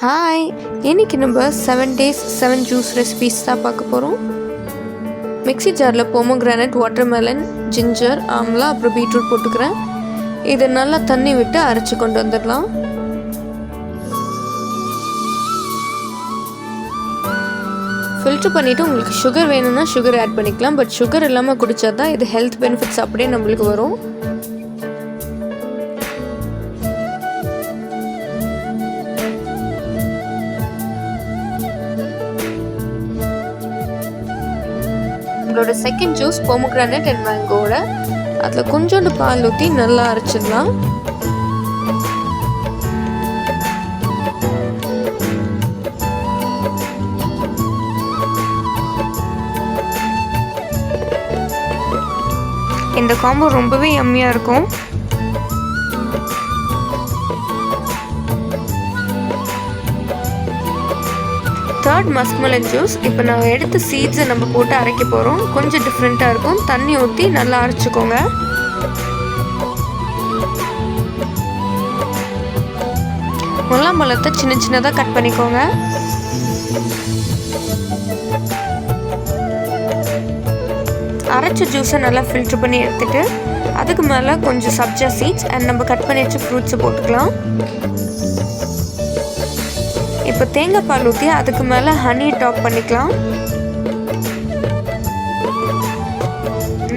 Hi, இன்னைக்கு நம்ம 7 days 7 juice recipes தான் பார்க்க போகிறோம். மிக்ஸி ஜாரில் பொமோகிரானட், வாட்டர்மெலன், ஜிஞ்சர், ஆம்லா அப்புறம் பீட்ரூட் போட்டுக்கிறேன். இதை நல்லா தண்ணி விட்டு அரைச்சி கொண்டு வந்துடலாம். ஃபில்ட்ரு பண்ணிவிட்டு உங்களுக்கு சுகர் வேணும்னா சுகர் ஆட் பண்ணிக்கலாம். பட் சுகர் இல்லாமல் குடித்தா தான் இது ஹெல்த் பெனிஃபிட்ஸ் அப்படியே நம்மளுக்கு வரும். நம்மளோட செகண்ட் ஜூஸ் பொமோகிரானட் அண்ட் மேங்கோட, அதில் கொஞ்சோண்டு பால் ஊற்றி நல்லா அரைச்சிடலாம். இந்த காம்போ ரொம்பவே யம்மியாக இருக்கும். Third muskmelon juice. இப்போ நான் எடுத்த சீட்ஸை நம்ம போட்டு அரைக்க போகிறோம். கொஞ்சம் டிஃப்ரெண்ட்டாக இருக்கும். தண்ணி ஊற்றி நல்லா அரைச்சிக்கோங்க. முலாம்பழத்தை சின்ன சின்னதாக கட் பண்ணிக்கோங்க. அரைச்ச ஜூஸை நல்லா ஃபில்ட்ரு பண்ணி எடுத்துகிட்டு அதுக்கு மேலே கொஞ்சம் சப்ஜா சீட்ஸ் அண்ட் நம்ம கட் பண்ணி வச்ச ஃப்ரூட்ஸை போட்டுக்கலாம். இப்போ தேங்காய் பால் ஊற்றி அதுக்கு மேலே ஹனி டாப் பண்ணிக்கலாம்.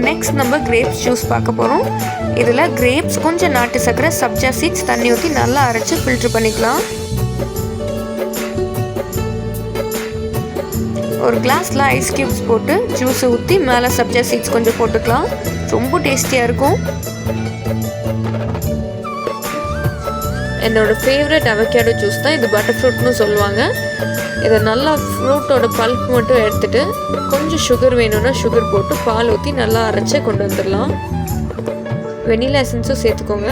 நெக்ஸ்ட் நம்ம கிரேப்ஸ் ஜூஸ் பார்க்க போகிறோம். இதில் கிரேப்ஸ், கொஞ்சம் நாட்டு சர்க்கரை, சப்ஜா சீட்ஸ், தண்ணி ஊற்றி நல்லா அரைச்சி ஃபில்ட்ரு பண்ணிக்கலாம். ஒரு கிளாஸில் ஐஸ் க்யூப்ஸ் போட்டு ஜூஸை ஊற்றி மேலே சப்ஜா சீட்ஸ் கொஞ்சம் போட்டுக்கலாம். ரொம்ப டேஸ்டியாக இருக்கும். என்னோடய ஃபேவரட் அவகேடோ ஜூஸ் தான் இது. பட்டர் ஃப்ரூட்னு சொல்லுவாங்க. இதை நல்லா ஃப்ரூட்டோட பல்ப் மட்டும் எடுத்துகிட்டு கொஞ்சம் சுகர் வேணும்னா சுகர் போட்டு பால் ஊற்றி நல்லா அரைச்சி கொண்டு வந்துடலாம். வெனிலா எசன்ஸும் சேர்த்துக்கோங்க.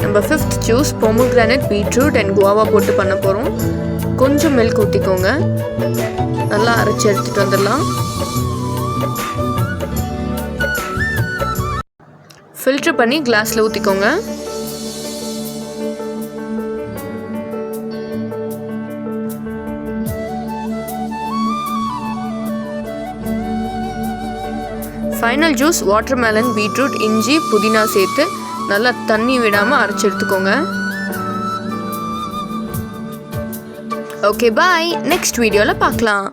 நம்ம fifth juice pomegranate, beetroot and guava போட்டு பண்ண போகிறோம். கொஞ்சம் மில்க் ஊற்றிக்கோங்க. நல்லா அரைச்சி எடுத்துகிட்டு வந்துடலாம். ஃபில்ட்ரு பண்ணி கிளாஸில் ஊற்றிக்கோங்க. ஃபைனல் ஜூஸ் வாட்டர்மெலன், பீட்ரூட், இஞ்சி, புதினா சேர்த்து நல்லா தண்ணி விடாமல் அரைச்சி எடுத்துக்கோங்க. ஓகே, பாய். நெக்ஸ்ட் வீடியோவில் பார்க்கலாம்.